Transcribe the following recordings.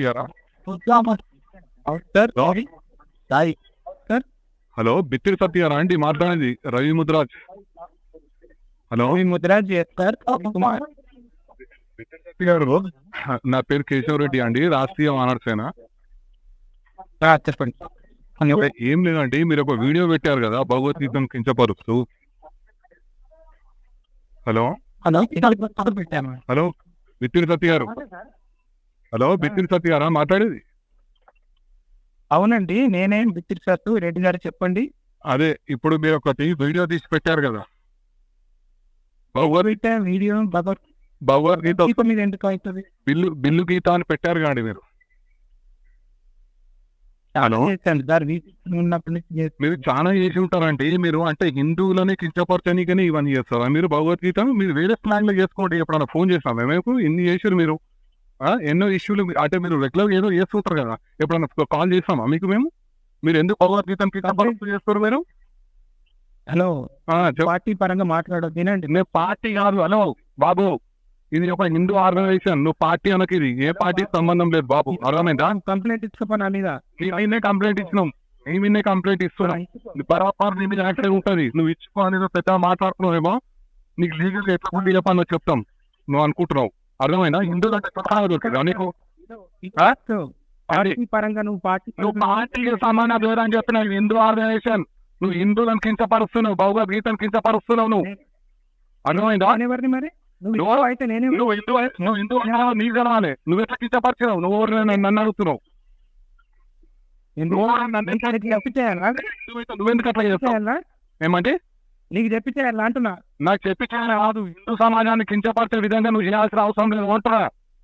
ఇయ్యరా? Sir hello sorry sir hello Bithiri సత్యారా అండి మాట్లాడేది రవి ముద్రాజ్. హలో ముద్రాజ్ సార్ కుమార్ బిత్తిరి సత్య గారు, నా పేరు కేశవరెడ్డి అండి, రాష్ట్రీయ వానర్ సేన. చెప్పండి. ఏం లేదండి, మీరు ఒక వీడియో పెట్టారు కదా భగవద్గీతను కించపరుస్తూ. హలో హలో పెట్టాను. హలో బిత్తిరి సత్య గారు, హలో బిత్తిరి సత్య గారా మాట్లాడేది? అవునండి, నేనే బిత్తిరి సార్ రెడ్డి గారు, చెప్పండి. అదే ఇప్పుడు మీరు ఒకటి వీడియో తీసి పెట్టారు కదా భగవద్గీత వీడియో భగవద్గీత మీద ఎందుకు అవుతుంది? బిల్లు గీత అని పెట్టారు కాండి మీరు. హలో సార్ ఉన్నప్పటి నుంచి మీరు చాలా చేసి ఉంటారంటే, మీరు అంటే హిందువులని కించపరచనీకని ఇవన్నీ చేస్తారా మీరు? భగవద్గీతను మీరు వేరే స్లాంగ్ లో చేసుకోండి. ఎప్పుడన్నా ఫోన్ చేస్తాం మేము ఇన్ని చేసారు మీరు. ఎన్నో ఇష్యూలు అంటే మీరు రెగ్యులర్ ఏదో చేస్తుంటారు కదా, ఎప్పుడన్నా కాల్ చేస్తామా మీకు మేము? మీరు ఎందుకు భగవద్గీతను కించపరుస్తూ చేస్తారు మీరు? హలో చెప్పండి. పార్టీ పరంగా మాట్లాడదు వినండి. నేను పార్టీ కాదు. హలో బాబు, ఇది ఒక హిందూ ఆర్గనైజేషన్, నువ్వు పార్టీ అనకి. ఇది ఏ పార్టీ సంబంధం లేదు బాబు, అర్థమైందా? కంప్లైంట్ ఇచ్చుకోపో నా మీద. అయినే కంప్లైంట్ ఇచ్చినాం, మేమిన్నే కంప్లైంట్ ఇస్తున్నాం. బరాబర్ నీ మీద యాక్టివ్ ఉంటుంది. నువ్వు ఇచ్చుకో అనేది పెద్ద మాట్లాడుతున్నావేమో, నీకు లీగల్ ఎట్లా ఉండి చెప్పాలో చెప్తాం. నువ్వు అనుకుంటున్నావు, అర్థమైనా? హిందువులు అంటే దొరికిందా నీకు? పార్టీ పరంగా నువ్వు పార్టీకి సమాన దూరం అని చెప్పిన హిందూ ఆర్గనైజేషన్. నువ్వు హిందువులను కించపరుస్తున్నావు, భగవద్గీతను కించపరుస్తున్నావు నువ్వు, అర్థమైందా? ఎవరిని మరి నువ్వు అయితే నేనే నువ్వు హిందూ నీకు తెలవాలి. నువ్వు ఎట్లా కించపరిచినావు? నువ్వు నన్ను అడుగుతున్నావు. నువ్వెందుకు అట్లా చేస్తావు? ఏమంటే నీకు చెప్పిచేయాలా అంటున్నా. నాకు చెప్పి చేయాలి కాదు, హిందూ సమాజాన్ని కించపరిచే విధంగా నువ్వు చేయాల్సిన అవసరం లేదు. ఉంటా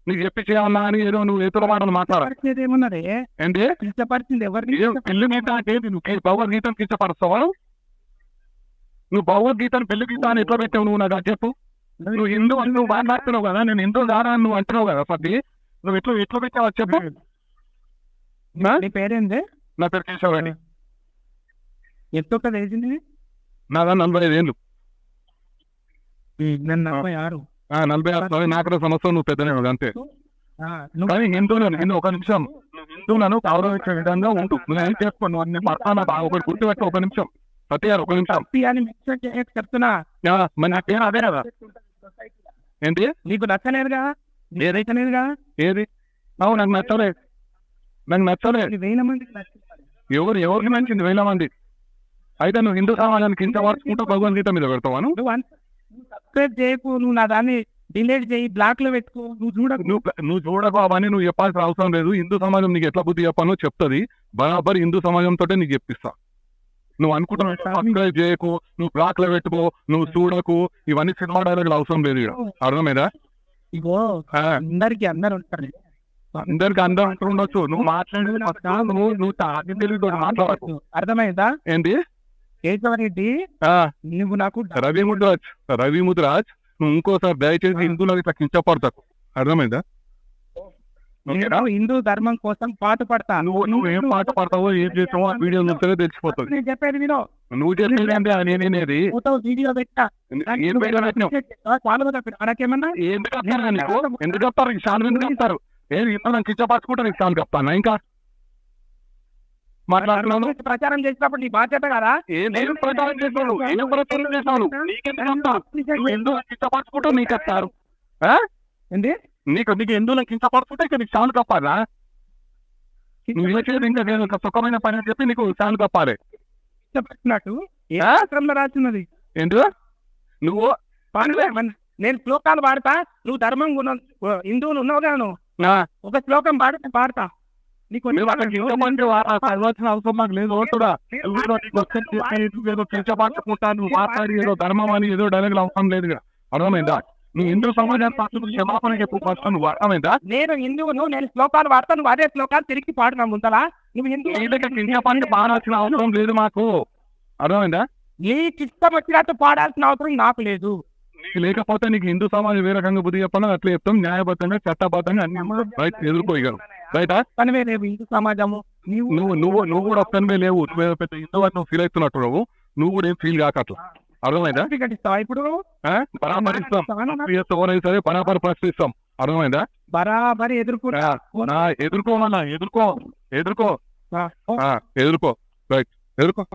నీకు చెప్పి చేయాలన్నా అని ఏదో నువ్వు ఎదురు మాటలు మాట్లాడాలి. ఏమన్నారే ఏంటి కించపరిచింది ఎవరిని? పెళ్లి గీత అంటే నువ్వు భగవద్గీతను కించపరుస్తావా? నువ్వు భగవద్గీతను పెళ్లి గీత అని ఎట్లా పెట్టావు నువ్వు? నాకు అది చెప్పు. నువ్వు హిందూ అని నువ్వు మాట్లాడుతున్నావు కదా, నేను హిందూ దారా అని నువ్వు అంటున్నావు కదా. పది నువ్వు ఎట్లా పెట్టావు చెప్పు. నీ పేరేంది? నా పేరు కేశవరెడ్డి. ఎంత వేసింది? నాదా 45 ఏళ్ళు. నేను 46. 46 నాకు సంవత్సరం. నువ్వు పెద్దనే అంతే. కానీ హిందువులను ఒక నిమిషం, నువ్వు హిందువులను గౌరవించే విధంగా ఉంటూ నువ్వేం చేసుకో. నువ్వు అన్ని పడతానా ఒకటి గుర్తుపెట్టి ఒక నిమిషం. సత్య గారు ఒక నిమిషం చెప్తున్నా. మరి నా పేరు అదే కదా. ఏంటి నీకు నచ్చలేదుగా? ఏదైతేనేదిగా. ఏది? నాకు నచ్చలేదు. నాకు నచ్చలేదు. 1000 మందికి ఎవరికి నచ్చింది? 1000 మంది అయితే నువ్వు హిందూ సమాజానికి ఇంత వరుసుకుంటూ భగవద్గీత మీద పెడతావా? నువ్వు సబ్స్క్రైబ్ చేయకు, నువ్వు నా దాన్ని డిలీట్ చేయి, బ్లాక్ లో పెట్టుకో. నువ్వు చూడకు అవన్నీ నువ్వు చెప్పాల్సిన అవసరం లేదు. హిందూ సమాజం నీకు ఎట్లా బుద్ధి చెప్పాలో చెప్తుంది. బరాబర్ హిందూ సమాజంతో నీకు చెప్పిస్తా. నువ్వు అనుకుంటున్నావు సబ్స్క్రైబ్ చేయకు, నువ్వు బ్లాక్ లో పెట్టుకో, నువ్వు చూడకు, ఇవన్నీ సినిమా డైలాగులు అవసరం లేదు. అర్థమైందా? ఇగో అందరికి అందరు ఉంటారు, అందరికి అందరూ ఉండొచ్చు. నువ్వు మాట్లాడేది నువ్వు తెలివితో మాట్లాడకు. అర్థమైందా? ఏంటి కేశవరెడ్డి, నువ్వు నాకు రవి ముద్రాజ్ నువ్వు ఇంకోసారి దయచేసి హిందువులకు ఇట్లా కించపడతాకు. అర్థమైందా? హిందూ ధర్మం కోసం పాటు పడతా. నువ్వు ఏం పాట పడతావో ఏం చేస్తావో ఆ వీడియో చూస్తే తెలిసిపోతుంది. నేను చెప్పేది వినో. నువ్వు చెప్పేది అంటే నేనేది వీడియో పెట్టా. నాకేమన్నా ఎందుకు చెప్తారు? చాలా ఎందుకు చెప్తారు? ఏం ఇంత కించపరచుకుంటారు? చాలా చెప్తాను ఇంకా మాట్లాడుతున్నాను. ప్రచారం చేసినప్పుడు నీ బాధ్యత కదా. ఏం ప్రచారం చేస్తాను? ఏం ప్రచారం చేస్తాను? నీకెందుకు ఎందుకు కించపరచుకుంటావు? నీకు చెప్తారు ఏంటి? నీకు ఎందుకు కించపరచుకుంటే ఇక నీకు చాలు కప్పాలా? నువ్వు చేసేది ఇంకా నేను ఒక సుఖమైన పని అని చెప్పి నీకు చాలు కప్పాలి. చెప్పినట్టు ఏ శాస్త్రంలో రాస్తున్నది? ఏంటి నువ్వు? నేను శ్లోకాలు పాడతా, నువ్వు ధర్మం హిందువులు ఉన్నావు కాను, ఒక శ్లోకం పాడతా. నీకు అవసరం మాకు లేదు. ఏదో కించపరచుకుంటాను మాట్లాడి ఏదో ధర్మం అని ఏదో డైలాగులు అవసరం లేదు. అర్థమైందా? నువ్వు హిందూ సమాజాన్ని క్షమాపణ చెప్పు. నువ్వు అర్థమైందా? నేను హిందువును, నేను శ్లోకాలు పాడతాను, నువ్వు అదే శ్లోకాలు తిరిగి పాడున్నా ముందలా. నువ్వు హిందూ పాడాల్సిన అవసరం లేదు మాకు. అర్థమైందా? నీకు ఇష్టం వచ్చినట్టు పాడాల్సిన అవసరం నాకు లేదు. లేకపోతే నీకు హిందూ సమాజం ఏ రకంగా బుద్ధి చెప్పాలో అట్లా చెప్తాం. న్యాయబద్ధంగా చట్టబద్ధంగా అన్ని ఎదుర్కోగలరు. రైటా? తనవే లేవు హిందూ సమాజము. నువ్వు కూడా ఒక్కనివే లేవు. నువ్వు పెద్ద హిందూ అని నువ్వు ఫీల్ అవుతున్నట్టు నువ్వు కూడా ఏం ఫీల్ కాకట్లా. అర్థమైందా? ఇప్పుడు పరామరిస్తాం సరే, పరామరి ప్రశ్నిస్తాం. అర్థమైందా? బరాబరి ఎదుర్కొంటా. ఎదుర్కోమన్నా, ఎదుర్కో, ఎదుర్కో, ఎదుర్కో, రైట్, ఎదుర్కో.